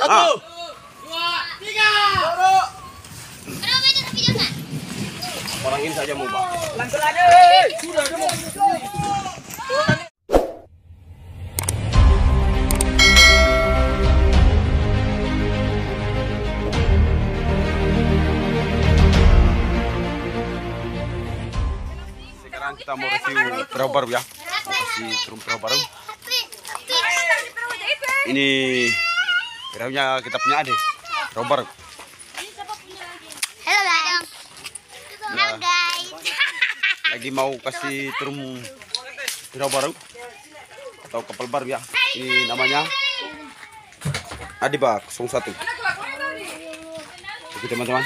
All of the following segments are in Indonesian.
1, 2, 3. Orang ini saja mau Pak. Pelan-pelan aja. Sudah mau. Sekarang kita mau review perahu baru ya. Masih turun perahu baru. Ini perahunya kita punya adik. Perahu baru. Halo guys. Lagi mau kasih turun perahu baru atau kapal baru ya. Ini namanya Adiba 01. Oke teman-teman.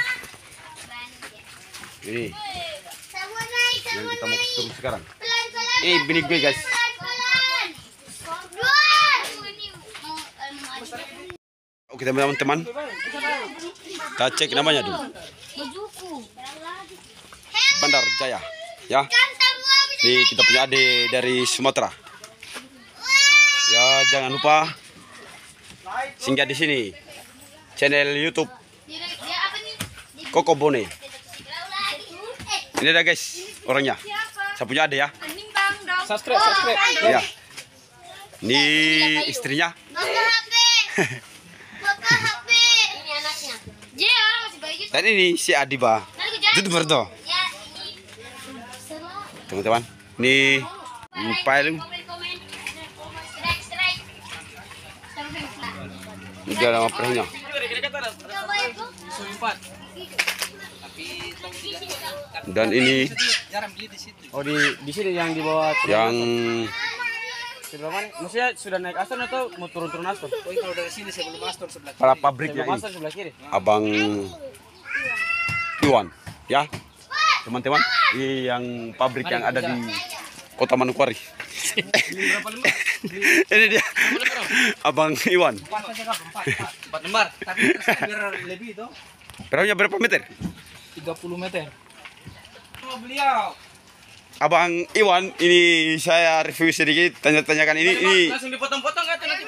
Ini yang kita mau kasih turun sekarang. Ini benih gue guys. Oke teman-teman. Kita cek namanya dulu. Bandar Jaya ya. Ini kita punya adik dari Sumatera. Ya jangan lupa singgah di sini channel YouTube Koko Bone. Ini ada guys orangnya. Saya punya adik ya. Subscribe. Ya. Ini istrinya. Dan ini si Adiba. Youtuber tuh. Teman-teman, ini file ini nama perahunya. Dan ini di sini yang dibawa yang sebelah mana? Maksudnya sudah naik aston atau mau turun aston? Oh, kalau dari sini sebelum aston sebelah kiri. para pabriknya Sebelum ini. aston sebelah kiri. Abang Iwan ya. Teman-teman, ini yang pabrik yang ada di Kota Manokwari. Ini dia. Abang Iwan. 4 lembar. Tapi biar lebih itu. Perahunya berapa meter? 30 meter. Sama beliau. Abang Iwan, ini saya review sedikit, tanya-tanyakan ini Langsung dipotong-potong kan nanti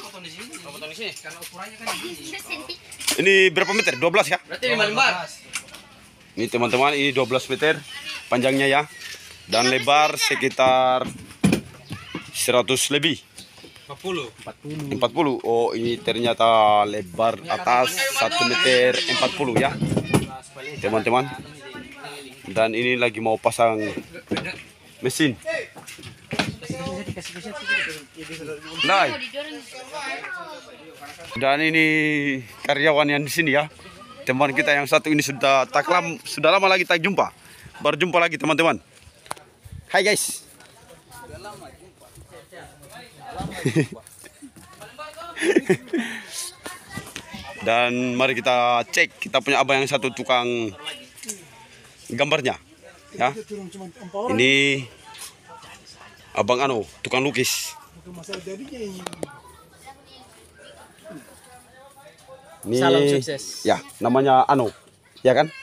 potong di sini. Potong di sini. Karena ukurannya kan di sini. ini berapa meter? 12 ya? Berarti 5 lembar. Ini teman-teman, ini 12 meter panjangnya ya. Dan lebar sekitar 100 lebih. 40. Oh, ini ternyata lebar atas 1 meter 40 ya. Teman-teman. Dan ini lagi mau pasang mesin. Nah. Dan ini karyawan yang di sini ya. Teman kita yang satu ini sudah lama lagi tak jumpa. Baru jumpa lagi teman-teman. Hai guys. Dan mari kita cek, kita punya abang yang satu tukang gambarnya ya. Ini abang tukang lukis. Ini, Salam sukses. Ya, namanya ya kan?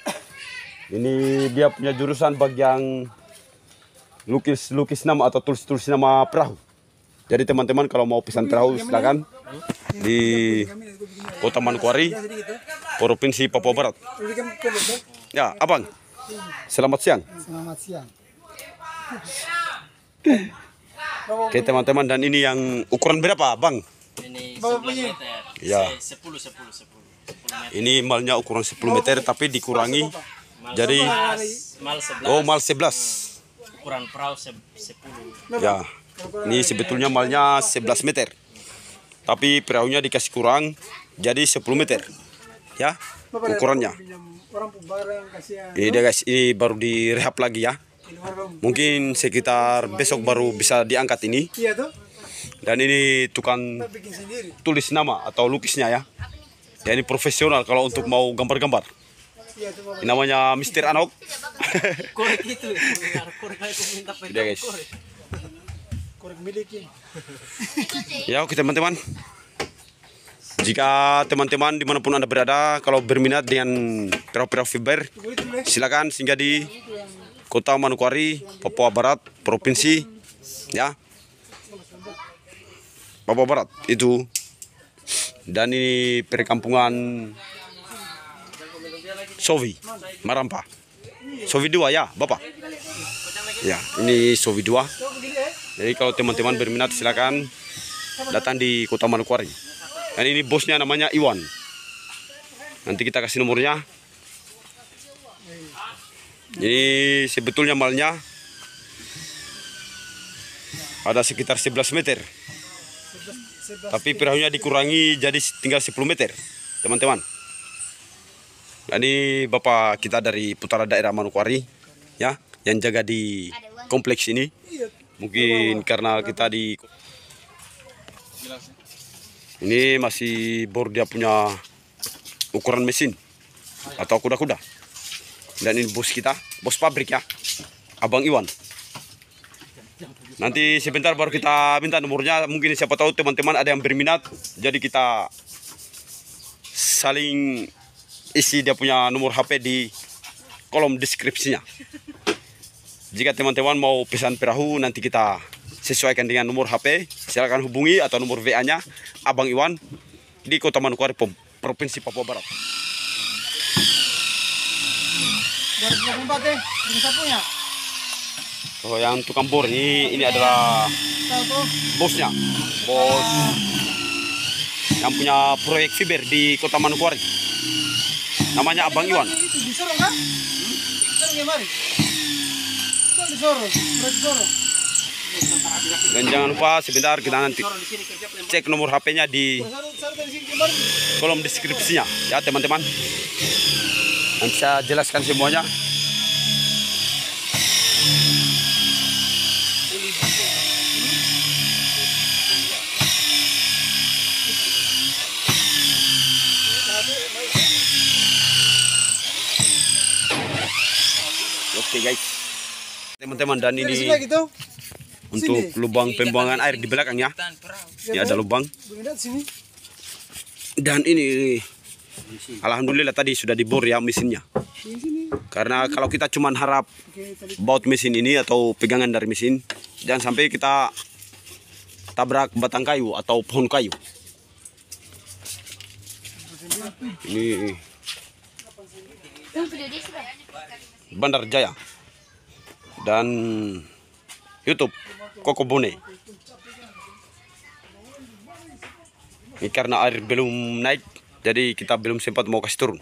Ini dia punya jurusan bagian lukis nama atau tulis nama perahu. Jadi teman-teman kalau mau pesan perahu silakan di Kota Manokwari, Provinsi Papua Barat. Ya, abang. Selamat siang. Selamat siang. Oke teman-teman, dan ini yang ukuran berapa, bang? Ini 11 meter. Ya. 10 meter. Ini malnya ukuran 10 meter tapi dikurangi jadi Mal 11. oh mal 11. Ukuran perahu 10. Ya. Ini sebetulnya malnya 11 meter. Tapi perahunya dikasih kurang jadi 10 meter. Ya. Ukurannya. Ini dia guys, ini baru direhab lagi ya. Mungkin sekitar besok baru bisa diangkat ini. Dan ini tukang tulis nama atau lukisnya ya. Ya ini profesional kalau untuk mau gambar-gambar. Ini namanya Mr. Anok. Korek itu. Korek aku minta Udah guys. Ya oke teman-teman. Jika teman-teman dimanapun Anda berada, kalau berminat dengan perahu-perahu fiber, silakan singgah di Kota Manokwari, Papua Barat, Provinsi, ya. Papua Barat itu Dan ini perkampungan Sovi Marampa. Sovi 2 ya, Bapak. Ya, ini Sovi 2. Jadi kalau teman-teman berminat silakan datang di Kota Manokwari. Dan ini bosnya namanya Iwan. Nanti kita kasih nomornya. Ini sebetulnya malnya ada sekitar 11 meter. Tapi perahunya dikurangi jadi tinggal 10 meter, teman-teman. Ini Bapak kita dari Putra Daerah Manokwari, ya, yang jaga di kompleks ini. Mungkin karena kita di ini masih bor dia punya ukuran mesin atau kuda-kuda. Dan ini bos kita, bos pabrik ya, Abang Iwan. Nanti sebentar baru kita minta nomornya. Mungkin siapa tahu teman-teman ada yang berminat. Jadi kita saling isi dia punya nomor HP di kolom deskripsinya. Jika teman-teman mau pesan perahu, nanti kita sesuaikan dengan nomor HP. Silakan hubungi atau nomor WA-nya Abang Iwan di Kota Manokwari, Provinsi Papua Barat. 2024 deh, ini sapunya. Oh, yang tukang bor ini adalah bosnya, bos yang punya proyek fiber di Kota Manokwari. Namanya Abang Iwan. Itu disorong kan? Disorong ya mari. Itu disorong, disorong. Dan jangan lupa sebentar kita nanti cek nomor HP-nya di kolom deskripsinya ya teman-teman. Nanti saya jelaskan semuanya. Oke guys, teman-teman, dan ini gitu. untuk lubang pembuangan air di belakang ya. Ini ada lubang. Dan ini alhamdulillah tadi sudah dibor ya mesinnya. Karena kalau kita cuma harap baut mesin ini atau pegangan dari mesin, jangan sampai kita tabrak batang kayu atau pohon kayu. Ini Bandar Jaya dan YouTube Koko Bone. Ini karena air belum naik, jadi kita belum sempat mau kasih turun.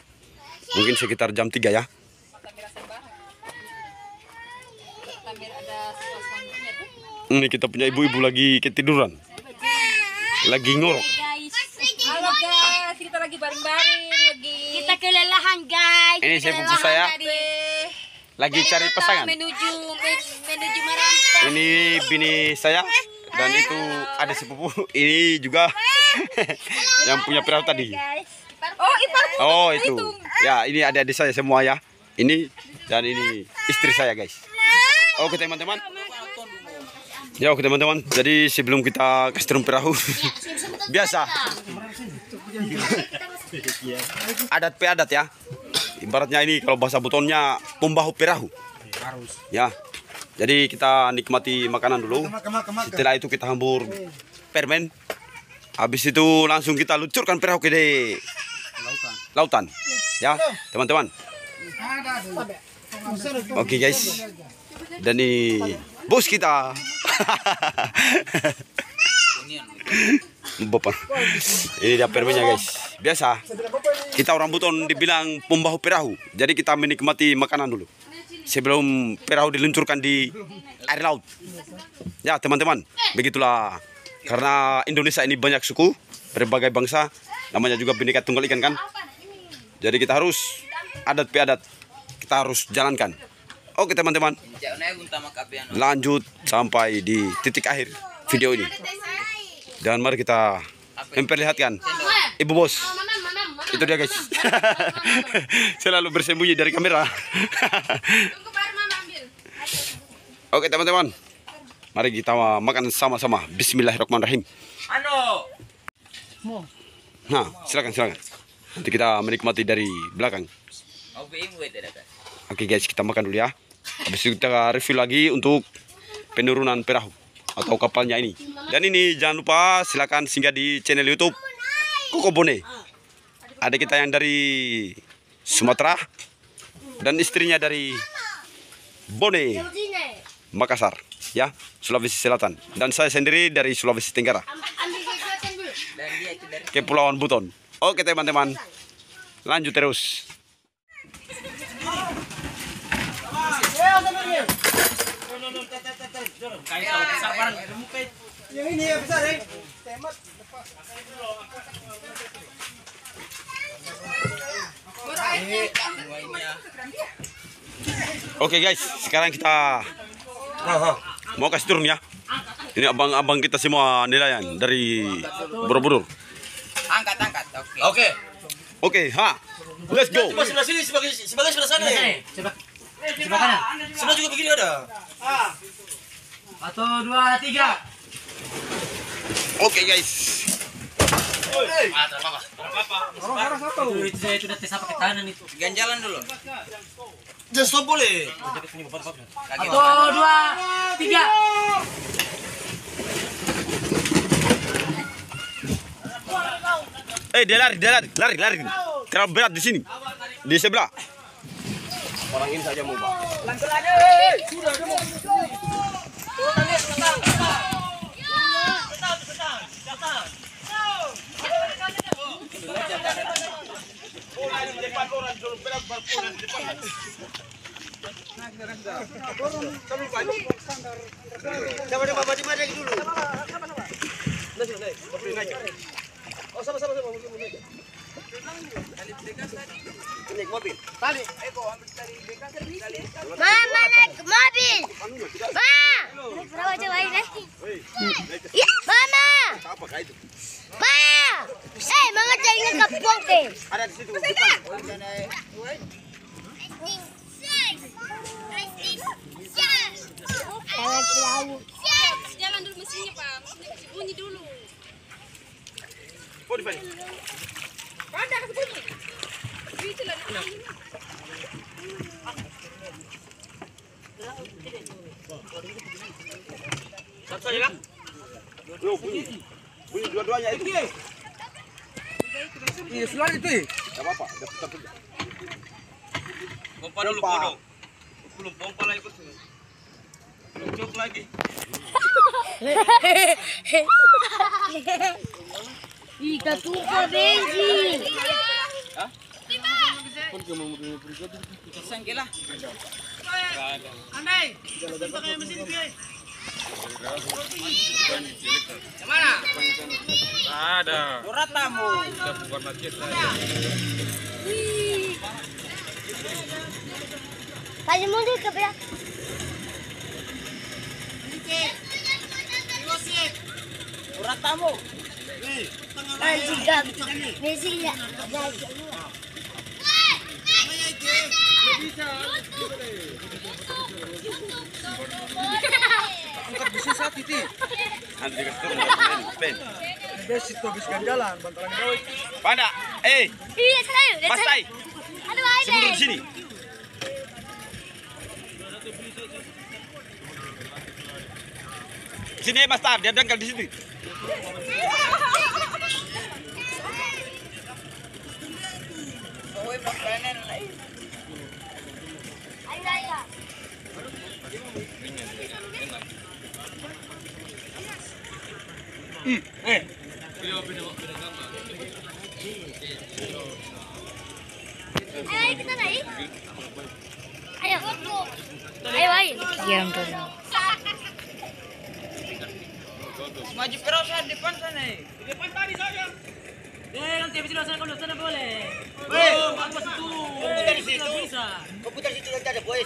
Mungkin sekitar jam 3 ya. Ini kita punya ibu-ibu lagi ketiduran, lagi ngorok. Halo guys, kita lagi bareng-bareng lagi. Kita kelelahan guys. Ini sepupu saya lagi cari pasangan. Menuju Marampa. Ini bini saya dan itu ada sepupu. Ini juga yang punya perahu tadi. Oh, ipar. Oh itu. Ya ini adik-adik saya semua ya. Ini dan ini istri saya guys. Oke teman-teman. Ya oke teman-teman. Jadi sebelum kita kasih turun perahu, biasa adat pe adat ya. Ibaratnya ini kalau bahasa butonnya pembahu perahu. Ya. Jadi kita nikmati makanan dulu. Setelah itu kita hambur permen. Habis itu langsung kita luncurkan perahu ke lautan. Ya, teman-teman. Oke guys. Dan ini bos kita. Bapak. Ini dia permennya guys. Biasa. Kita orang buton dibilang pembahu perahu. Jadi kita menikmati makanan dulu sebelum perahu diluncurkan di air laut. Ya teman-teman, begitulah. Karena Indonesia ini banyak suku, berbagai bangsa, namanya juga Bhinneka Tunggal Ika kan. Jadi kita harus adat piadat, kita harus jalankan. Oke teman-teman, lanjut sampai di titik akhir video ini. Dan mari kita memperlihatkan ibu bos. Itu dia guys. Selalu bersembunyi dari kamera. Oke teman-teman, mari kita makan sama-sama. Bismillahirrahmanirrahim. Nah, silakan. Nanti kita menikmati dari belakang. Oke guys, kita makan dulu ya. Habis itu kita review lagi untuk penurunan perahu atau kapalnya ini. Dan ini jangan lupa silakan singgah di channel YouTube Koko Bone. Adik kita yang dari Sumatera dan istrinya dari Bone, Makassar, ya, Sulawesi Selatan. Dan saya sendiri dari Sulawesi Tenggara, Kepulauan Buton. Oke teman-teman, lanjut terus. Yang ini ya besar ya. Temat. Oke guys, sekarang kita mau kasih turun ya. Ini abang-abang kita semua nelayan dari Borobudur. Angkat. Oke. Oke, let's go. Sebelah sini, sebagai sebelah sana. Sebelah kanan. Sebelah juga begini ada. 1, 2, 3. Oke guys. Orang satu. Itu saya sudah tes apa ke kanan itu. Ganjalan dulu. Jangan stop boleh. 1, 2, 3. Dia lari. Terlalu berat di sini. Di sebelah. Orang ini saja mau bawa. Mama naik ke mobil. Ma. Berapa cobain deh? Ya, Mama. Ma. Mama cari ngekepung deh. Ada di situ. Jangan terlalu. Jalan dulu mesinnya, Pak. Mesinnya kasih bunyi dulu. Ada kasih bunyi. Itu lah. Satu saja kan? Bunyi dua-duanya itu. Iya, sulan itu. Enggak apa-apa, dapat. Pompa dulu, bodoh. Belum pompa lagi ikut. Belum cok lagi. Ika tumpah bensin. Sangke lah. Andai. Pakai mesin dia. Mana? Ada. Ratamu. Udah bukan masjid lah. Kasih mundur ke belakang. Ratamu. Juga mesinnya. Angkat besi saat itu. Nanti dikasih turun. Ben. Besi itu habis ganjalan, bantalan gawe. Pada, Iya, saya. Mas Tai, Aduh, ayo. mundur di sini. Sini Mas Tar, dia dangkal di situ. Ayo, kita naik. Ayo. Ayo. Diam dulu. Maju terus di depan sana. Di depan tadi saja. Nanti habis itu sana sana boleh. Aku masuk dulu. Komputer di situ. Bisa. Komputer di situ nanti ada boy.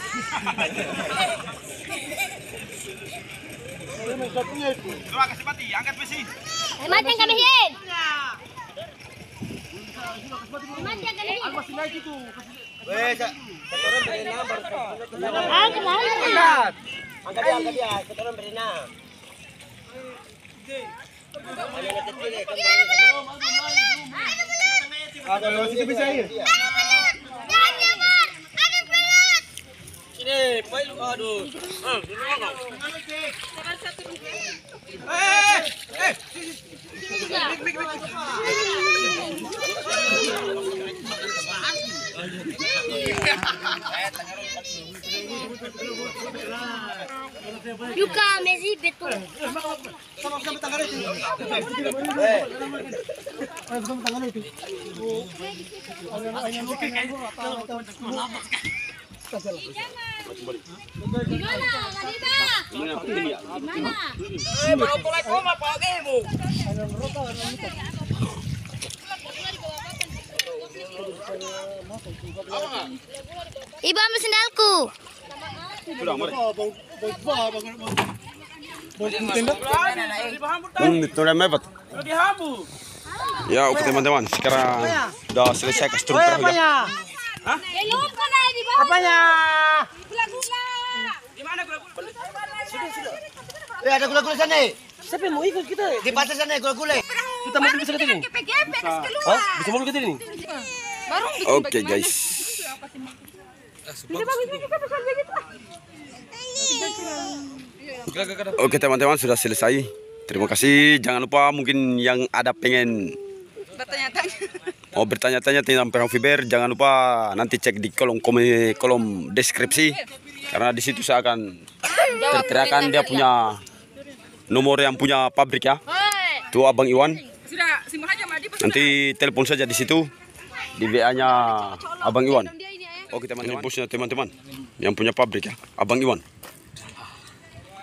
Coba kasih mati, angkat besi. Mati yang kami hin. Mati yang kami hin. Masih naik itu. Wes, kotoran berenang baru. Angkat. Angkat dia, kotoran berenang. Ada situ bisa ya. Sini Aduh. Yuka, Messi, betul. Sama-sama tangan itu. Sama tangan itu. Gimana, Kadita? Gimana? Baru mulai koma pakai mu. Ibu ambil sendalku. Sudah, mari. Itu udah mepet. Ya, oke teman-teman. Sekarang sudah selesai kastur perahu ya. Belum kan di bawah. Apanya? Gula-gula. Ada gula-gula sana. Siapa yang mau ikut kita? Di pasar sana gula-gula. Kita mau bisa ke sini. Gepek-gepek keluar. Hah? Bisa mau ke sini? Baru Oke guys. Oke teman-teman sudah selesai. Terima kasih. Jangan lupa mungkin yang ada pengen bertanya-tanya. mau bertanya-tanya tentang perahu fiber, jangan lupa nanti cek di kolom deskripsi karena di situ saya akan terterakan dia punya nomor yang punya pabrik ya. Itu Abang Iwan. Sudah simpel aja Madi. Nanti telepon saja di situ di WA-nya Abang Iwan. Oke teman-teman, bosnya teman-teman yang punya pabrik ya, Abang Iwan.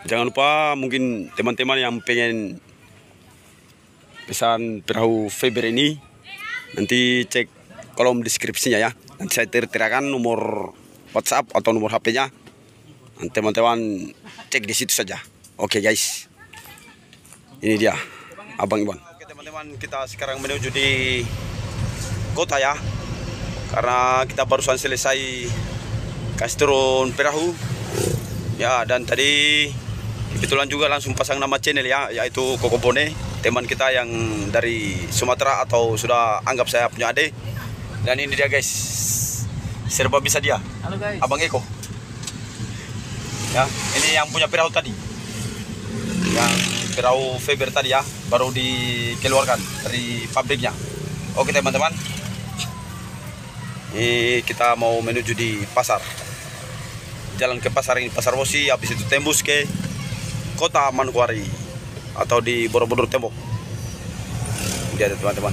Jangan lupa mungkin teman-teman yang pengen pesan perahu fiber ini nanti cek kolom deskripsinya ya. Nanti saya terakan nomor WhatsApp atau nomor HP-nya. Nanti teman-teman cek di situ saja. Oke guys. Ini dia Abang Iwan. Oke teman-teman, kita sekarang menuju di kota ya. Karena kita barusan selesai kasih turun perahu. Ya, dan tadi kebetulan juga langsung pasang nama channel ya, yaitu Koko Bone, teman kita yang dari Sumatera atau sudah anggap saya punya adik. Dan ini dia guys, serba bisa dia. Halo guys. Abang Eko. Ya, ini yang punya perahu tadi. Yang perahu fiber tadi ya, baru dikeluarkan dari pabriknya. Oke teman-teman. Ini kita mau menuju di pasar. Jalan ke pasar ini, Pasar Wosi, habis itu tembus ke Kota Manokwari atau di Borobudur Tembok. Dia ada teman-teman.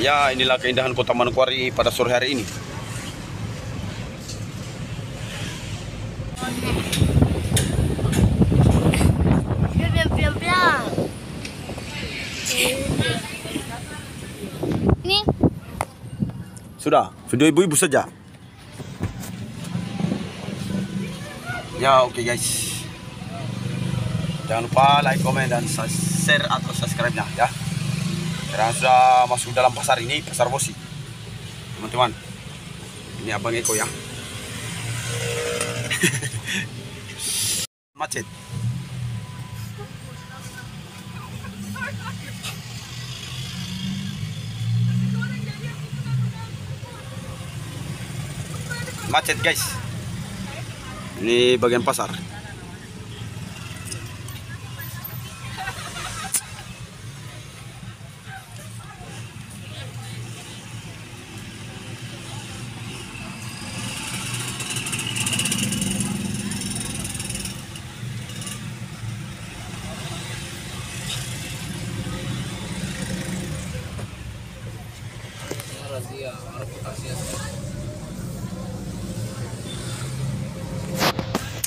Ya, inilah keindahan Kota Manokwari pada sore hari ini. Piang. Ini Sudah, video ibu-ibu saja. Ya, oke guys. Jangan lupa like, komen, dan share atau subscribe-nya ya. Sekarang sudah masuk dalam pasar ini, Pasar Wosi. Teman-teman, ini Abang Eko ya. Macet. Macet guys. Ini bagian pasar.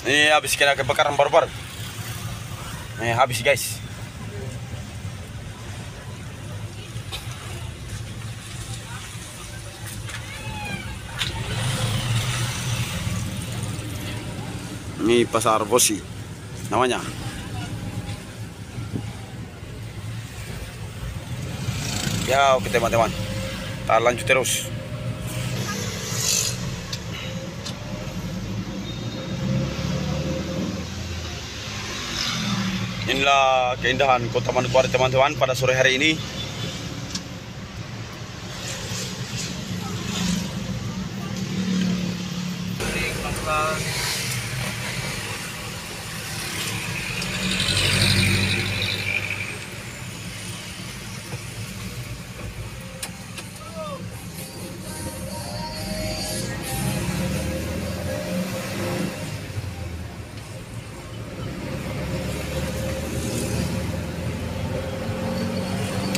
Ini habis kena kebakaran baru-baru. Ini habis guys. Ini Pasar Wosi namanya. Ya oke teman-teman, kita lanjut terus. Inilah keindahan Kota Manokwari teman-teman pada sore hari ini.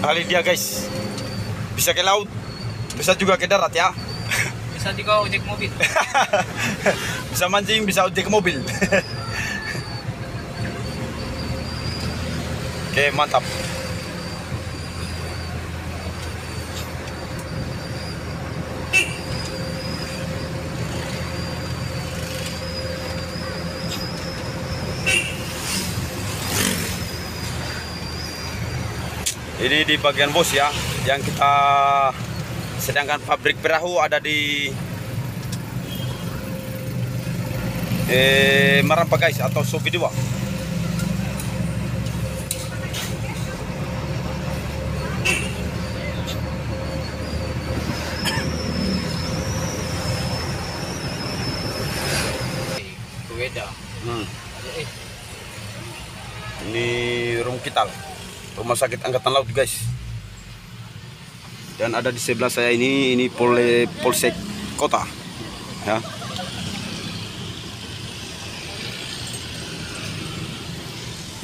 Kali dia guys, bisa ke laut, bisa juga ke darat ya. Bisa juga ojek mobil. Bisa mancing, bisa ojek mobil. Oke, mantap. Ini di bagian bos ya, yang kita sedangkan pabrik perahu ada di Marampa guys, atau Sobi 2. Beda. Ini Rumkital, Rumah Sakit Angkatan Laut guys. Dan ada di sebelah saya ini Polsek Kota ya.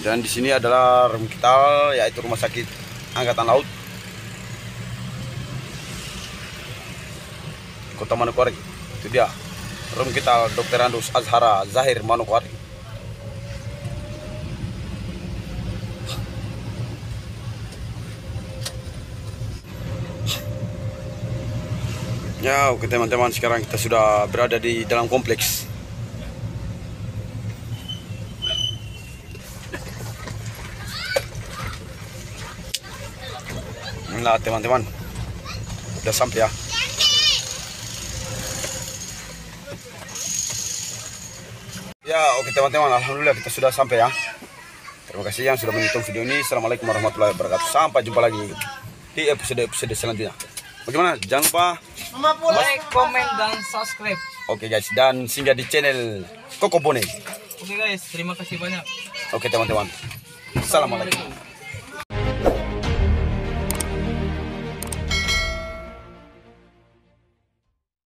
Dan di sini adalah Rumkital, yaitu Rumah Sakit Angkatan Laut Kota Manokwari. Itu dia Rumkital Dr. Andus Azhara Zahir Manokwari. Ya, oke teman-teman, sekarang kita sudah berada di dalam kompleks. Inilah teman-teman, udah sampai ya. Ya, oke teman-teman, alhamdulillah kita sudah sampai ya. Terima kasih yang sudah menonton video ini. Assalamualaikum warahmatullahi wabarakatuh. Sampai jumpa lagi di episode selanjutnya. Bagaimana? Jangan lupa Like, komen, dan subscribe. oke guys, dan singgah di channel Koko Bone. Oke guys, terima kasih banyak. Oke teman-teman, assalamualaikum.